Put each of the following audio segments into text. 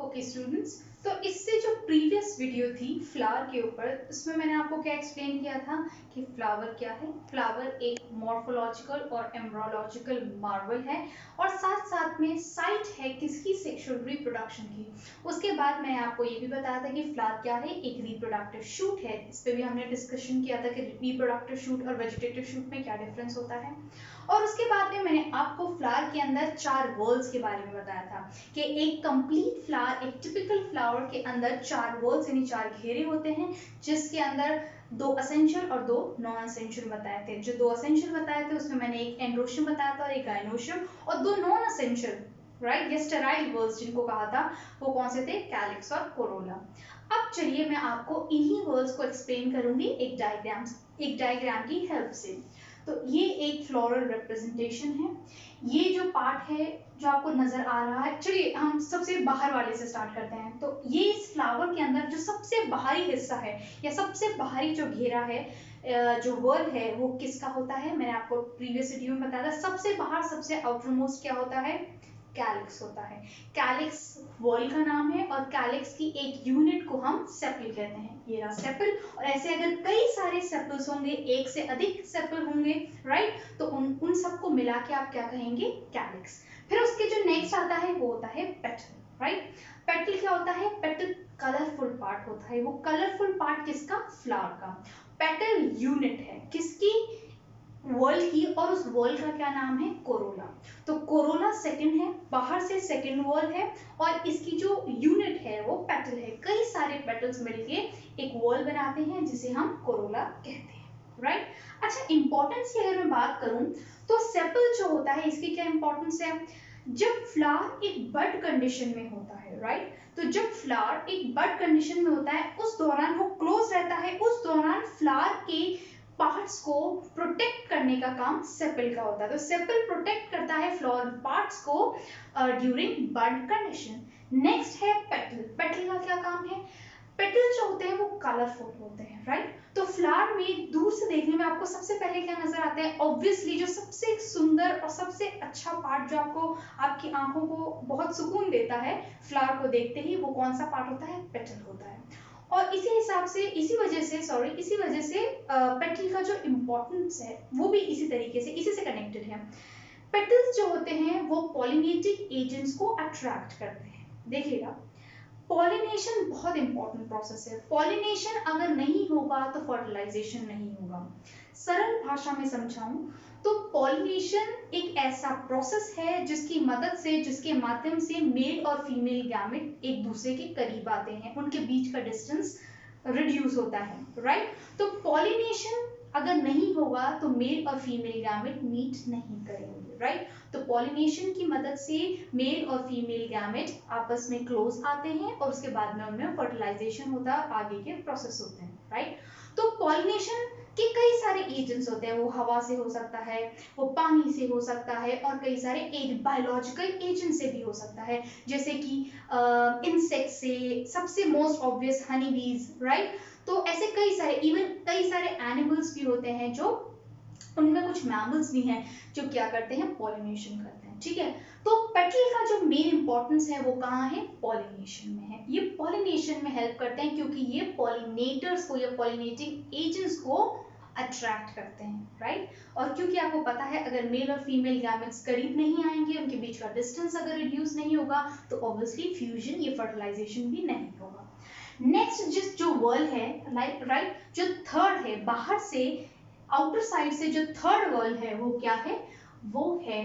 Okay students, तो इससे जो प्रीवियस वीडियो थी फ्लावर के ऊपर, उसमें मैंने आपको क्या एक्सप्लेन किया था कि फ्लावर क्या है। फ्लावर एक मॉर्फोलॉजिकल और एम्ब्रोलॉजिकल मार्वल है और साथ साथ में साइट है किसकी, सेक्सुअल रिप्रोडक्शन की। उसके बाद मैंने आपको ये भी बताया था कि फ्लावर क्या है, एक रिप्रोडक्टिव शूट है। इस पर भी हमने डिस्कशन किया था कि रिप्रोडक्टिव शूट और वेजिटेटिव शूट में क्या डिफरेंस होता है। और उसके बाद में मैंने आपको फ्लावर के अंदर 4 वर्ल्स के बारे में बताया था कि एक कंप्लीट फ्लावर, एक टिपिकल फ्लावर के अंदर 4 वर्ल्स यानी 4 घेरे होते हैं, जिसके अंदर 2 असेंशियल और 2 नॉन असेंशियल बताए थे। जो 2 असेंशियल बताए थे उसमें मैंने एक एंड्रोशियम बताया था और एक गाइनोशियम, और 2 नॉन असेंशियल राइट, ये स्टेराइल वर्ल्स जिनको कहा था वो कौन से थे, कैलिक्स और कोरोला। अब चलिए मैं आपको इन्हीं वर्ल्स को एक्सप्लेन करूंगी एक डायग्राम की हेल्प से। तो ये एक फ्लोरल रिप्रेजेंटेशन है। ये जो पार्ट है जो आपको नजर आ रहा है, चलिए हम सबसे बाहर वाले से स्टार्ट करते हैं। तो ये इस फ्लावर के अंदर जो सबसे बाहरी हिस्सा है या सबसे बाहरी जो घेरा है, जो वर्ल है, वो किसका होता है। मैंने आपको प्रीवियस वीडियो में बताया था सबसे बाहर सबसे आउटर मोस्ट क्या होता है, कैलिक्स होता है। कैलिक्स वर्ल का नाम है और कैलिक्स की एक यूनिट को हम सेपल कहते हैं। ये रहा सेपल, और ऐसे अगर कई सारे सेपल्स होंगे, एक से अधिक सेपल होंगे राइट, तो उन सबको मिला के आप क्या कहेंगे, कैलिक्स। फिर उसके जो नेक्स्ट आता है वो होता है पेटल राइट। पेटल क्या होता है, पेटल कलरफुल पार्ट होता है। वो कलरफुल पार्ट किसका, फ्लावर का। पेटल यूनिट है किसकी, वर्ल्ड की, और उस वर्ल्ड का क्या नाम है, कोरोला। तो कोरोला सेकंड है, बाहर से सेकंड वर्ल्ड है, और इसकी जो यूनिट है वो पेटल है। कई सारे पेटल्स मिलके एक वर्ल्ड बनाते हैं जिसे हम कोरोला कहते हैं राइट। अच्छा, इंपॉर्टेंस की अगर मैं बात करूं तो सेपल जो होता है इसकी क्या इंपॉर्टेंस है। जब फ्लावर एक बड कंडीशन में होता है राइट, तो जब फ्लावर एक बड कंडीशन में होता है उस दौरान वो क्लोज रहता है, उस दौरान फ्लावर के पार्ट्स को प्रोटेक्ट करने का काम सेपल का होता है। तो सेपल प्रोटेक्ट करता है फ्लावर पार्ट्स को ड्यूरिंग बड कंडीशन। नेक्स्ट है पेटल। पेटल का क्या काम है, पेटल जो होते हैं वो कलरफुल होते हैं राइट। तो फ्लावर में दूर से देखने में आपको सबसे पहले क्या नजर आता है, ऑब्वियसली जो सबसे सुंदर और सबसे अच्छा पार्ट जो आपको आपकी आंखों को बहुत सुकून देता है फ्लावर को देखते ही, वो कौन सा पार्ट होता है, पेटल होता है। और इसी हिसाब से इसी वजह से पेटल का जो इम्पोर्टेंस है वो भी इसी तरीके से इसी से कनेक्टेड है। पेटल्स जो होते हैं वो पॉलिनेटिंग एजेंट्स को अट्रैक्ट करते हैं। देखिएगा, पॉलिनेशन बहुत इंपॉर्टेंट प्रोसेस है। पॉलिनेशन अगर नहीं होगा तो फर्टिलाइजेशन नहीं होगा। सरल भाषा में समझाऊं तो पॉलिनेशन एक ऐसा प्रोसेस है जिसकी मदद से, जिसके माध्यम से मेल और फीमेल गैमेट एक दूसरे के करीब आते हैं, उनके बीच का डिस्टेंस रिड्यूस होता है राइट। तो पॉलिनेशन अगर नहीं होगा तो मेल और फीमेल गैमेट मीट नहीं करेंगे राइट। तो पॉलिनेशन की मदद से मेल और फीमेल गैमेट आपस में क्लोज आते हैं और उसके बाद में उनमें फर्टिलाइजेशन होता है, आगे के प्रोसेस होते हैं राइट। तो पॉलिनेशन के कई सारे एजेंट्स होते हैं, वो हवा से हो सकता है, वो पानी से हो सकता है, और कई सारे बायोलॉजिकल एजेंट से भी हो सकता है, जैसे कि इंसेक्ट से, सबसे मोस्ट ऑब्वियस हनी बीज राइट। तो ऐसे कई सारे, इवन कई सारे एनिमल्स भी होते हैं, जो उनमें कुछ मैमल्स भी हैं जो क्या करते हैं, पॉलिनेशन करते हैं ठीक है। तो पेटल का जो मेन इंपॉर्टेंस है वो कहाँ है, पॉलिनेशन में है। ये पॉलिनेशन में हेल्प करते हैं क्योंकि ये पॉलिनेटर्स को या पॉलिनेटिंग एजेंट्स को अट्रैक्ट करते हैं राइट। और क्योंकि आपको पता है अगर मेल और फीमेल गैमेट्स करीब नहीं आएंगे, उनके बीच का डिस्टेंस अगर रिड्यूस नहीं होगा तो ऑब्वियसली फ्यूजन, ये फर्टिलाइजेशन भी नहीं होगा। नेक्स्ट जो वर्ल्ड है राइट, जो थर्ड है बाहर से, आउटर साइड से जो थर्ड वर्ल्ड है वो क्या है, वो है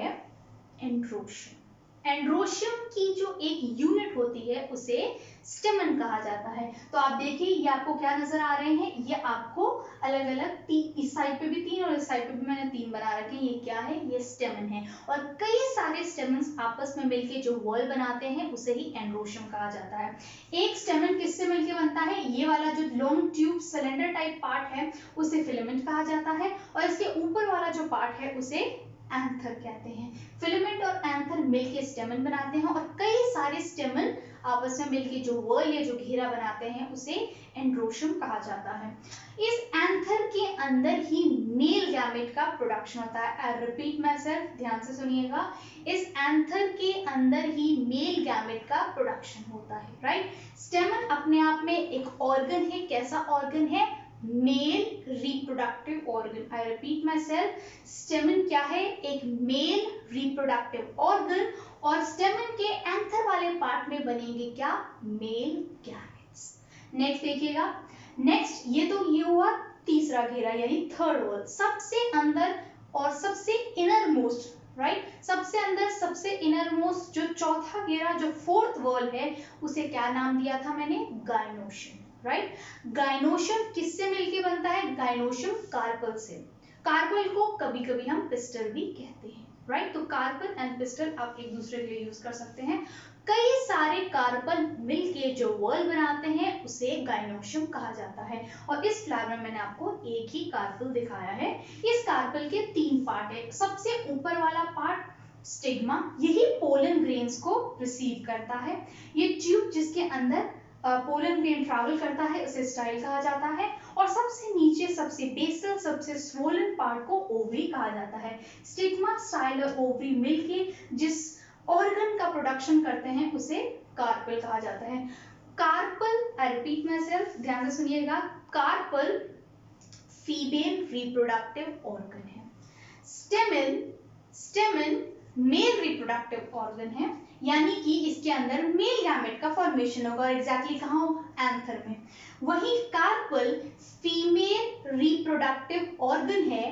एंड्रोशियम। एंड्रोशियम की जो एक यूनिट होती है उसे स्टेमन कहा जाता है। तो आप देखिए ये आपको क्या नजर आ रहे हैं, ये आपको अलग अलग इस साइड पे भी 3 और इस साइड पे भी मैंने 3 बना रखे हैं। ये क्या है, ये स्टेमन है, और कई सारे स्टेमन्स आपस में मिलके जो वॉल बनाते हैं उसे ही एंड्रोशियम कहा जाता है। एक स्टेमन किससे मिलके बनता है, ये वाला जो long tube cylinder type part है उसे फिलामेंट कहा जाता है, और इसके ऊपर वाला जो पार्ट है उसे एंथर कहते हैं। फिलामेंट और एंथर मिलके स्टेमन बनाते हैं, और कई सारे स्टेमन आपस में मिलके जो वॉल या जो घेरा बनाते हैं उसे एंड्रोशियम कहा जाता है। इस एंथर के अंदर ही मेल गैमेट का प्रोडक्शन होता है। आई रिपीट माई सेल्फ, ध्यान से सुनिएगा, इस एंथर के अंदर ही मेल गैमेट का प्रोडक्शन होता है, राइट। स्टेमन अपने आप में एक ऑर्गन है। कैसा ऑर्गन है? Male reproductive organ. I repeat my self, स्टेमन क्या है? एक मेल रिप्रोडक्टिव ऑर्गन, और स्टेमन के एंथर वाले पार्ट में बनेंगे क्या? Male gametes. नेक्स्ट देखिएगा, नेक्स्ट ये हुआ तीसरा घेरा यानी थर्ड वॉल, सबसे अंदर और सबसे इनर मोस्ट, राइट, सबसे अंदर सबसे इनर मोस्ट जो चौथा घेरा, जो फोर्थ वॉल है, उसे क्या नाम दिया था मैंने? Gynoecium, right. गाइनोशियम किससे मिलके बनता है? गाइनोशियम कार्पल से। कार्पल को कभी कभी हम पिस्टल भी कहते हैं, राइट। तो कार्पल एंड पिस्टल आप एक दूसरे के लिए यूज कर सकते हैं। कई सारे कार्पल मिलके जो वॉल बनाते हैं उसे गाइनोशियम कहा जाता है। और इस फ्लावर में मैंने आपको एक ही कार्पल दिखाया है। इस कार्पल के 3 पार्ट है। सबसे ऊपर वाला पार्ट स्टिग्मा, यही पोलन ग्रेन्स को रिसीव करता है। ये ट्यूब जिसके अंदर पोलन ग्रेन ट्रैवल करता है उसे स्टाइल कहा जाता है। और सबसे नीचे सबसे बेसल सबसे स्वोलन पार्ट को ओवरी कहा जाता है। स्टिग्मा, स्टाइल और ओवरी मिलके जिस ऑर्गन का प्रोडक्शन करते हैं उसे कार्पल कहा जाता है। Carpal, I repeat myself, ध्यान से सुनिएगा, कार्पल फीमेल रिप्रोडक्टिव ऑर्गन है। स्टेमन मेल रिप्रोडक्टिव ऑर्गन है, यानी कि इसके अंदर मेल गैमेट का फॉर्मेशन होगा। एग्जैक्टली कहाँ हो? एंथर में। वहीं कार्पल फीमेल रिप्रोडक्टिव ऑर्गन है,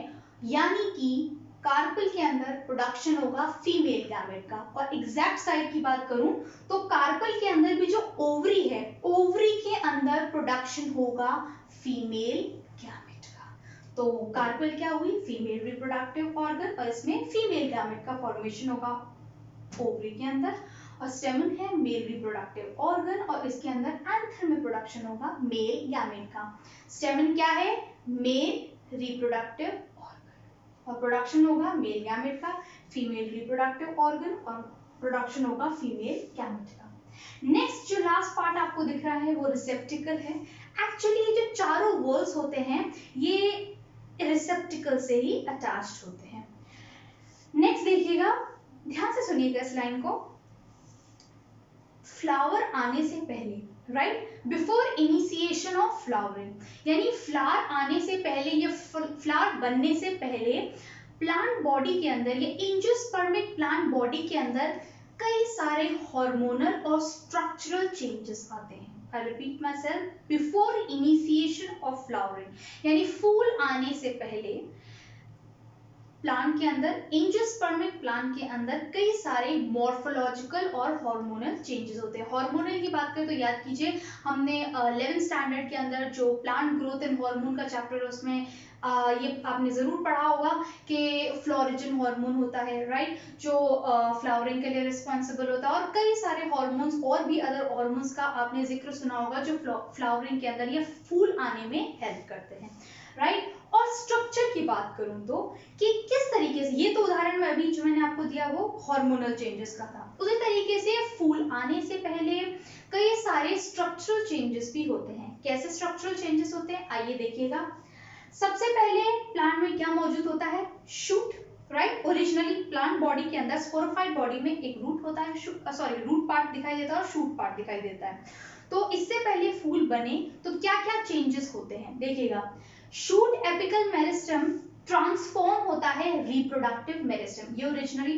यानी कि कार्पल के अंदर प्रोडक्शन होगा फीमेल गैमेट का। और एग्जैक्ट साइड की बात करूं तो कार्पल के अंदर भी जो ओवरी है, ओवरी के अंदर प्रोडक्शन होगा फीमेल गैमेट का। तो कार्पल क्या हुई? फीमेल रिप्रोडक्टिव ऑर्गन, और इसमें फीमेल गैमेट का फॉर्मेशन होगा ओवरी के अंदर। और स्टेमन है मेल रिप्रोडक्टिव ऑर्गन, और इसके अंदर एंथर में प्रोडक्शन होगा मेल गैमेट का। स्टेमन क्या है? मेल रिप्रोडक्टिव और प्रोडक्शन होगा मेल गैमेट का, फीमेल रिप्रोडक्टिव ऑर्गन, और प्रोडक्शन होगा फीमेल गैमेट का। नेक्स्ट जो लास्ट पार्ट आपको दिख रहा है वो रिसेप्टिकल है। एक्चुअली ये जो चारों वॉल्स होते हैं ये रिसेप्टिकल से ही अटैच्ड होते हैं। नेक्स्ट देखिएगा, ध्यान से सुनिएगा इस लाइन को। फ्लावर आने से पहले, right, before initiation of flowering, यानी फ्लावर आने से पहले या फ्लावर बनने से पहले प्लांट बॉडी के अंदर या एंजियोस्पर्मिक प्लांट बॉडी के अंदर कई सारे हार्मोनल और स्ट्रक्चरल चेंजेस आते हैं। आई repeat my self, before initiation of flowering, यानी फूल आने से पहले प्लांट के अंदर, एंजियोस्पर्मिक प्लांट के अंदर कई सारे मॉर्फोलॉजिकल और हार्मोनल चेंजेस होते हैं। हार्मोनल की बात करें तो याद कीजिए हमने 11th स्टैंडर्ड के अंदर जो प्लांट ग्रोथ एंड हार्मोन का चैप्टर है उसमें ये आपने जरूर पढ़ा होगा कि फ्लोरिजन हार्मोन होता है, राइट, जो फ्लावरिंग के लिए रिस्पॉन्सिबल होता है। और कई सारे हार्मोन्स और भी अदर हार्मोन्स का आपने जिक्र सुना होगा जो फ्लावरिंग के अंदर या फूल आने में हेल्प करते हैं, राइट। और स्ट्रक्चर की बात करूं तो कि किस तरीके से, ये तो उदाहरण में अभी जो मैंने आपको दिया वो हार्मोनल चेंजेस का था, उसी तरीके से फूल आने से पहले कई सारे स्ट्रक्चरल चेंजेस भी होते हैं। कैसे स्ट्रक्चरल चेंजेस होते हैं आइए देखिएगा। सबसे पहले प्लांट में क्या मौजूद होता है? Shoot, right. Originally plant body के अंदर स्पोरोफाइट बॉडी में एक रूट होता है, रूट पार्ट दिखाई देता है और शूट पार्ट दिखाई देता है। तो इससे पहले फूल बने तो क्या क्या चेंजेस होते हैं देखिएगा। शूट एपिकल मेरिस्टम ट्रांसफॉर्म होता है रिप्रोडक्टिव मेरिस्टम, ये ओरिजिनली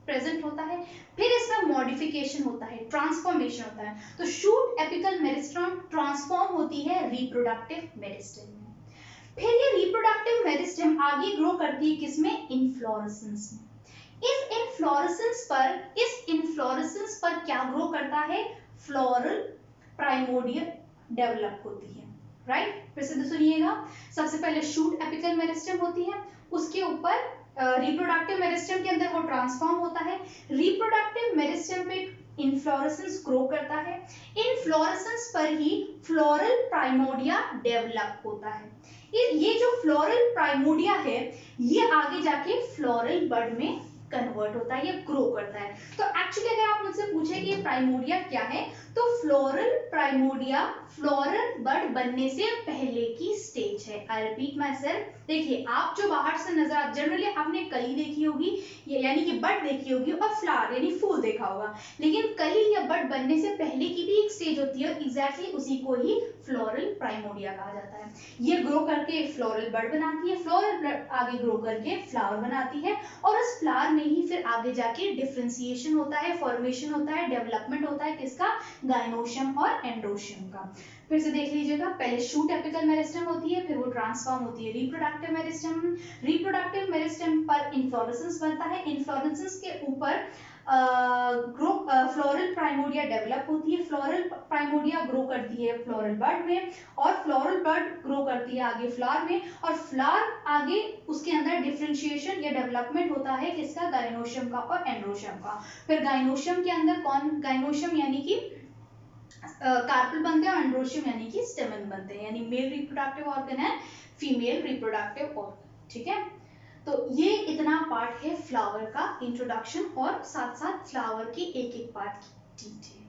प्रेजेंट होता है, फिर इसमें मॉडिफिकेशन होता है, ट्रांसफॉर्मेशन होता है। तो शूट एपिकल मेरिस्टम ट्रांसफॉर्म होती है रिप्रोडक्टिव मेरिस्टम में। फिर ये रिप्रोडक्टिव मेरिस्टम आगे ग्रो करती है किसमें? इनफ्लोरेसेंस में। इस इनफ्लोरेसेंस पर क्या ग्रो करता है? फ्लोरल प्राइमोडियल डेवलप होती है, राइट। फिर से सुनिएगा, सबसे पहले शूट एपिकल मेरिस्टम होती है, उसके ऊपर रिप्रोडक्टिव मेरिस्टम के अंदर वो ट्रांसफॉर्म होता है, रिप्रोडक्टिव मेरिस्टम पे इनफ्लोरेसेंस ग्रो करता है, इनफ्लोरेसेंस पर ही फ्लोरल प्राइमोडिया डेवलप होता है। ये जो फ्लोरल प्राइमोडिया है ये आगे जाके फ्लोरल बड में कन्वर्ट होता है या ग्रो करता है। तो एक्चुअली अगर आप मुझसे पूछे कि प्राइमोडिया क्या है, तो फ्लोरल प्राइमोडिया फ्लोरल बड बनने से पहले की स्टेज है। आई रिपीट माई सेल्फ, देखिए आप जो बाहर से नजर, जनरली आपने कली देखी होगी यानी कि बड देखी होगी और फ्लावर यानी फूल देखा होगा, लेकिन कली या बड बनने से पहले की भी एक स्टेज होती है, एग्जैक्टली उसी को ही फ्लोरल प्राइमोडिया कहा जाता है। ये ग्रो करके फ्लोरल बड बनाती है, फ्लोरल बड आगे ग्रो करके फ्लावर बनाती है, और उस फ्लावर में ही फिर आगे जाके डिफरेंशिएशन होता है, फॉर्मेशन होता है, डेवलपमेंट होता है किसका, गायनोशियम और एंड्रोशियम का। फिर से देख लीजिएगा, पहले शूट एपिकल मेरिस्टेम होती है, फिर वो ट्रांसफॉर्म होती है रिप्रोडक्टिव मेरिस्टेम, रिप्रोडक्टिव मेरिस्टेम पर इन्फ्लोरेसेंस बनता है, इन्फ्लोरेसेंस के ऊपर फ्लोरल प्राइमोडिया डेवलप होती है, फ्लोरल प्राइमोडिया ग्रो करती है फ्लोरल बड में, और फ्लोरल बड ग्रो करती है आगे फ्लावर में, और फ्लावर आगे उसके अंदर डिफरेंशिएशन या डेवलपमेंट होता है किसका, गायनोशियम का और एंड्रोशियम का। फिर गायनोशियम के अंदर कौन, गायनोशियम यानी कि कार्पेल बनते हैं और एंड्रोशियम यानी कि स्टेमन बनते हैं, यानी मेल रिप्रोडक्टिव ऑर्गन है, फीमेल रिप्रोडक्टिव ऑर्गन। ठीक है, तो ये इतना पार्ट है फ्लावर का इंट्रोडक्शन और साथ साथ फ्लावर की एक एक पार्ट की डिटेल।